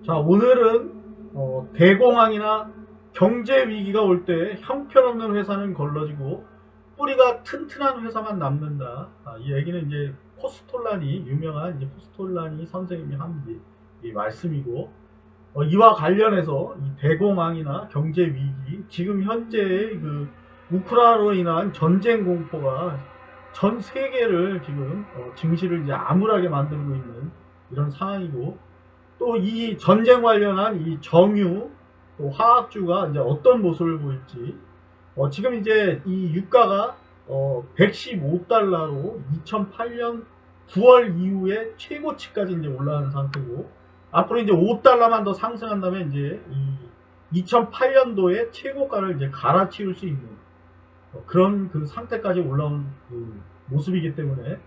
자, 오늘은 대공황이나 경제 위기가 올 때 형편없는 회사는 걸러지고 뿌리가 튼튼한 회사만 남는다. 이 얘기는 이제 포스톨라니, 유명한 이제 포스톨라니 선생님이 한 이 말씀이고, 이와 관련해서 이 대공황이나 경제 위기, 지금 현재의 그 우크라이나로 인한 전쟁 공포가 전 세계를 지금 증시를 이제 암울하게 만들고 있는 이런 상황이고, 또 이 전쟁 관련한 이 정유, 또 화학주가 이제 어떤 모습을 보일지, 지금 이제 이 유가가 115달러로 2008년 9월 이후에 최고치까지 이제 올라가는 상태고, 앞으로 이제 5달러만 더 상승한다면 이제 이 2008년도에 최고가를 이제 갈아치울 수 있는 그런 그 상태까지 올라온 그 모습이기 때문에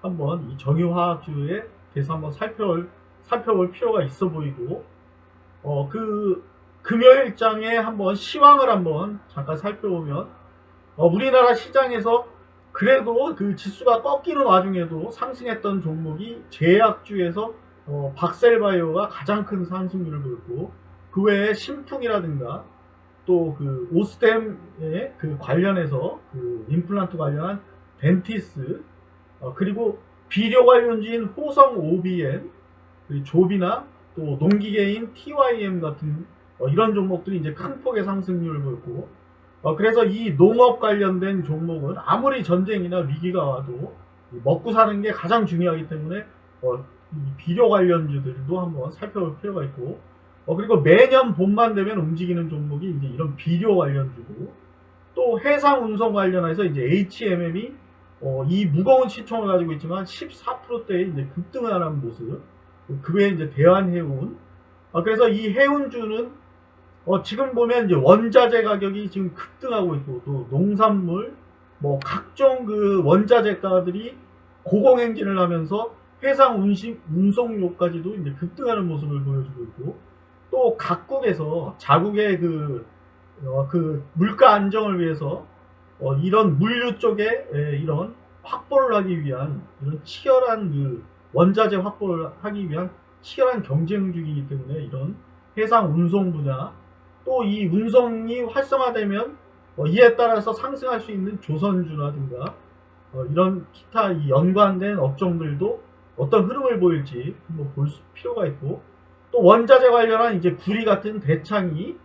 한번 이 정유화학주에 대해서 한번 살펴볼 필요가 있어 보이고, 그 금요일장에 한번 시황을 한번 잠깐 살펴보면, 우리나라 시장에서 그래도 그 지수가 꺾이는 와중에도 상승했던 종목이 제약주에서 박셀바이오가 가장 큰 상승률을 보였고, 그 외에 신풍이라든가 또 그 오스템에 그 관련해서 그 임플란트 관련한 덴티스, 그리고 비료 관련주인 호성 OBM, 조비나 또 농기계인 TYM 같은 이런 종목들이 이제 큰 폭의 상승률을 보였고, 그래서 이 농업 관련된 종목은 아무리 전쟁이나 위기가 와도 먹고 사는 게 가장 중요하기 때문에 이 비료 관련주들도 한번 살펴볼 필요가 있고, 그리고 매년 봄만 되면 움직이는 종목이 이제 이런 비료 관련주고, 또 해상 운송 관련해서 이제 HMM이 이 무거운 시총을 가지고 있지만 14%대에 이제 급등하는 모습. 그 외에 이제 대한해운. 그래서 이 해운주는 지금 보면 이제 원자재 가격이 지금 급등하고 있고, 또 농산물, 뭐 각종 그 원자재가들이 고공행진을 하면서 해상 운송료까지도 이제 급등하는 모습을 보여주고 있고, 또 각국에서 자국의 그 물가 안정을 위해서 이런 물류 쪽에 이런 확보를 하기 위한 이런 치열한 그 원자재 확보를 하기 위한 치열한 경쟁 중이기 때문에 이런 해상 운송 분야, 또 이 운송이 활성화되면 이에 따라서 상승할 수 있는 조선주라든가 이런 기타 이 연관된 업종들도 어떤 흐름을 보일지 한번 볼 필요가 있고, 또 원자재 관련한 이제 구리 같은 대창이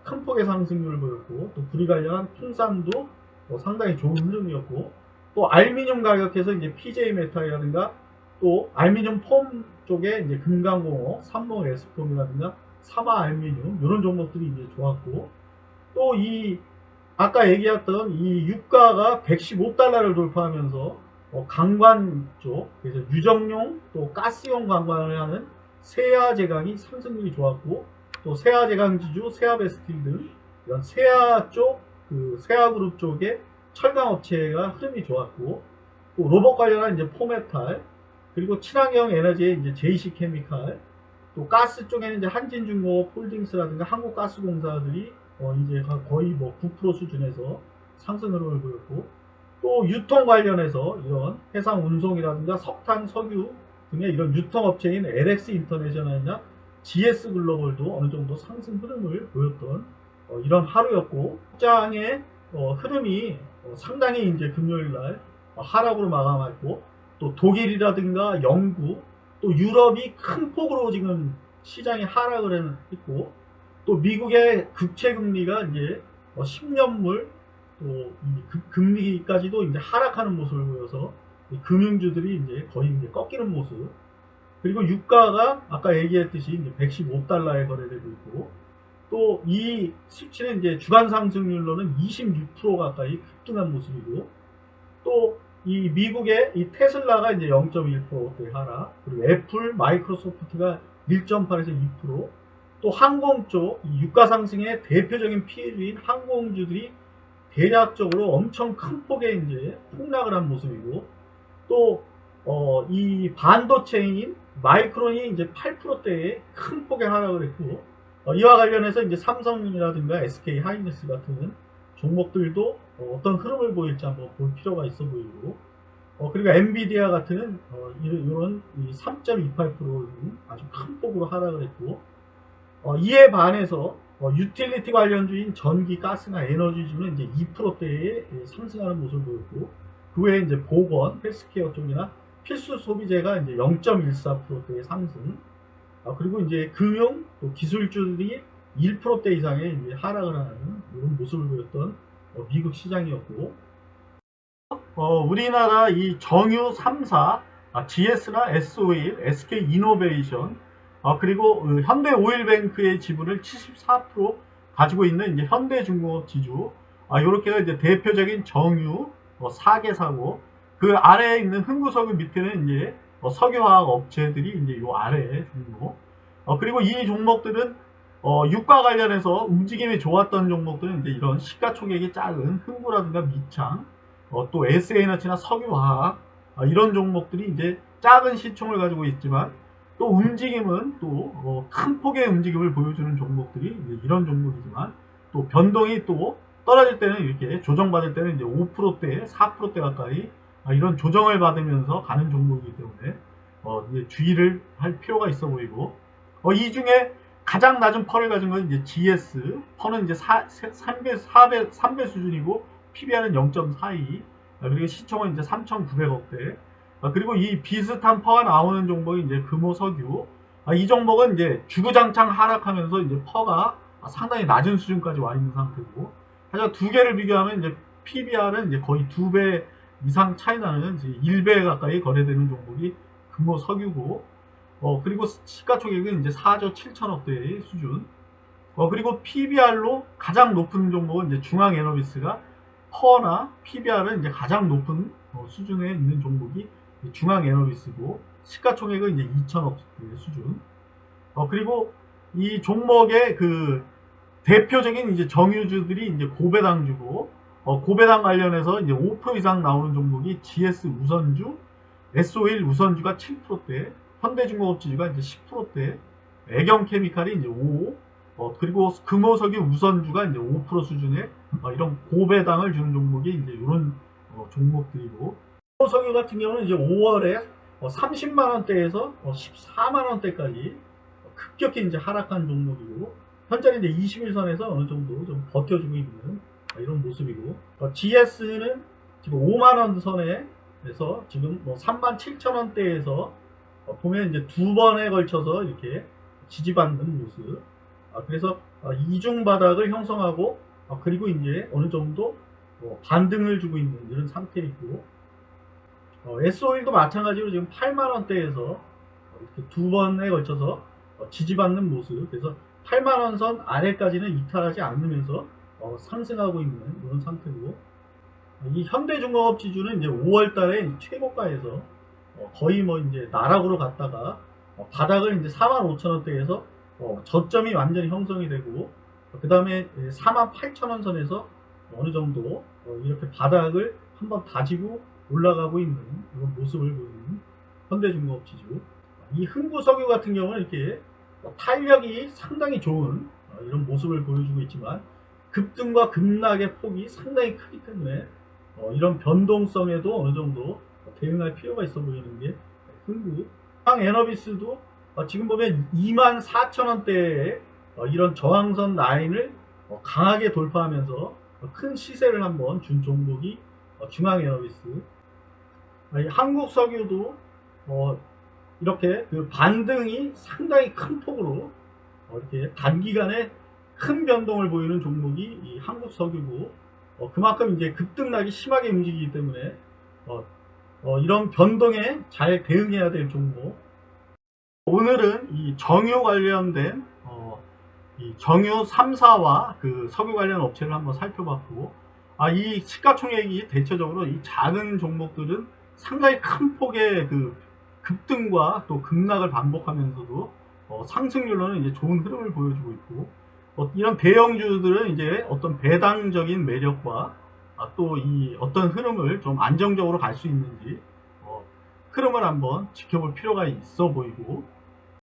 큰 폭의 상승률을 보였고, 또 구리 관련한 풍산도 상당히 좋은 흐름이었고, 또 알루미늄 가격에서 이제 PJ 메탈이라든가 또 알루미늄 폼 쪽에 이제 금강공업, 삼성 에스폼이라든가 사마 알루미늄 이런 종목들이 이제 좋았고, 또 이 아까 얘기했던 이 유가가 115달러를 돌파하면서 강관 쪽, 그래서 유정용 또 가스용 관관을 하는 세아제강이 상승률이 좋았고, 또 세아제강지주, 세아베스틸 등 이런 세아 쪽, 그 세아그룹 쪽에 철강업체가 흐름이 좋았고, 또 로봇 관련한 이제 포메탈, 그리고 친환경 에너지의 이제 JC케미칼, 또 가스 쪽에는 이제 한진중공업 홀딩스라든가 한국가스공사들이 이제 거의 뭐 9% 수준에서 상승 흐름을 보였고, 또 유통 관련해서 이런 해상 운송이라든가 석탄, 석유 등의 이런 유통업체인 LX 인터내셔널이나 GS 글로벌도 어느 정도 상승 흐름을 보였던 이런 하루였고, 시장의 흐름이 상당히 이제 금요일 날 하락으로 마감했고, 또 독일이라든가 영국, 또 유럽이 큰 폭으로 지금 시장이 하락을 했고, 또 미국의 국채 금리가 이제 10년물 또 금리까지도 이제 하락하는 모습을 보여서 금융주들이 이제 거의 이제 꺾이는 모습. 그리고 유가가 아까 얘기했듯이 이제 115달러에 거래되고 있고, 또 이 수치는 이제 주간 상승률로는 26% 가까이 급등한 모습이고, 또 이 미국의 이 테슬라가 이제 0.1%대 하락, 그리고 애플, 마이크로소프트가 1.8에서 2%, 또 항공 쪽 유가 상승의 대표적인 피해주인 항공주들이 대략적으로 엄청 큰 폭의 이제 폭락을 한 모습이고, 또 이 반도체인 마이크론이 이제 8%대의 큰 폭의 하락을 했고, 이와 관련해서 이제 삼성이라든가 SK 하이닉스 같은 종목들도 어떤 흐름을 보일지 한번 볼 필요가 있어 보이고, 그리고 엔비디아 같은 이런 3.28%는 아주 큰 폭으로 하락을 했고, 이에 반해서 유틸리티 관련주인 전기, 가스나 에너지주는 이제 2%대의 상승하는 모습을 보였고, 그 외에 이제 보건, 헬스케어 쪽이나 필수 소비재가 이제 0.14%대의 상승, 그리고 이제 금융, 또 기술주들이 1%대 이상의 이제 하락을 하는 이런 모습을 보였던 미국 시장이었고, 우리나라 이 정유 3사, GS나 S-오일, SK이노베이션, 그리고 현대오일뱅크의 지분을 74% 가지고 있는 이제 현대중공업 지주, 이렇게가 이제 대표적인 정유 4개사고, 그 아래에 있는 흥구석유 밑에는 이제 석유화학 업체들이 이제 요 아래에 종목. 그리고 이 종목들은 유가 관련해서 움직임이 좋았던 종목들은 이제 이런 시가총액이 작은 흥구라든가 미창, 또 S에너지나 석유화학, 이런 종목들이 이제 작은 시총을 가지고 있지만 또 움직임은 또 큰 폭의 움직임을 보여주는 종목들이 이제 이런 종목이지만, 또 변동이 또 떨어질 때는 이렇게 조정받을 때는 이제 5%대, 4%대 가까이 이런 조정을 받으면서 가는 종목이기 때문에 이제 주의를 할 필요가 있어 보이고, 이 중에 가장 낮은 펄을 가진 건 이제 GS, 펄은 이제 3배 수준이고 PBR은 0.42, 그리고 시총은 이제 3,900억대. 그리고 이 비슷한 퍼가 나오는 종목이 이제 금호석유. 이 종목은 이제 주구장창 하락하면서 이제 퍼가 상당히 낮은 수준까지 와 있는 상태고, 하지만 두 개를 비교하면 이제 PBR은 이제 거의 2배 이상 차이 나는 이제 1배 가까이 거래되는 종목이 금호석유고, 그리고 시가총액은 이제 4조 7천억대의 수준. 그리고 PBR로 가장 높은 종목은 이제 중앙에너비스가, 퍼나 PBR은 이제 가장 높은 수준에 있는 종목이 중앙에너비스고, 시가총액은 이제 2천억 수준. 그리고 이 종목의 그 대표적인 이제 정유주들이 이제 고배당주고, 고배당 관련해서 이제 5% 이상 나오는 종목이 GS 우선주, S-오일 우선주가 7%대, 현대중공업지주가 이제 10%대, 애경케미칼이 이제 5%, 그리고 금호석유 우선주가 이제 5% 수준의 이런 고배당을 주는 종목이 이제 이런 종목들이고, 금호석유 같은 경우는 이제 5월에 30만 원대에서 14만 원대까지 급격히 이제 하락한 종목이고, 현재는 이제 21선에서 어느 정도 좀 버텨주고 있는 이런 모습이고, GS는 지금 5만 원 선에서 지금 3만 7천 원대에서 보면 이제 두 번에 걸쳐서 이렇게 지지받는 모습. 그래서 이중 바닥을 형성하고, 그리고 이제 어느 정도 반등을 주고 있는 이런 상태이고, S-오일도 마찬가지로 지금 8만 원대에서 이렇게 두 번에 걸쳐서 지지받는 모습. 그래서 8만 원 선 아래까지는 이탈하지 않으면서 상승하고 있는 이런 상태고, 이 현대중공업 지주는 이제 5월 달에 최고가에서 거의 뭐 이제 나락으로 갔다가 바닥을 이제 4만 5천 원대에서 저점이 완전히 형성이 되고, 그 다음에 4만 8천 원 선에서 어느 정도 이렇게 바닥을 한번 다지고 올라가고 있는 이런 모습을 보이는 현대중공업 지주. 이 흥구석유 같은 경우는 이렇게 탄력이 상당히 좋은 이런 모습을 보여주고 있지만, 급등과 급락의 폭이 상당히 크기 때문에 이런 변동성에도 어느 정도 대응할 필요가 있어 보이는 게 흥구. 에너비스도 지금 보면 2만 4천 원대의 이런 저항선 라인을 강하게 돌파하면서 큰 시세를 한번 준 종목이 중앙에너비스. 한국석유도 이렇게 그 반등이 상당히 큰 폭으로 이렇게 단기간에 큰 변동을 보이는 종목이 이 한국석유고, 그만큼 이제 급등락이 심하게 움직이기 때문에 이런 변동에 잘 대응해야 될 종목. 오늘은 이 정유 관련된 이 정유 3사와 그 석유 관련 업체를 한번 살펴봤고, 이 시가총액이 대체적으로 이 작은 종목들은 상당히 큰 폭의 그 급등과 또 급락을 반복하면서도 상승률로는 이제 좋은 흐름을 보여주고 있고, 이런 대형주들은 이제 어떤 배당적인 매력과 또 이 어떤 흐름을 좀 안정적으로 갈 수 있는지 흐름을 한번 지켜볼 필요가 있어 보이고,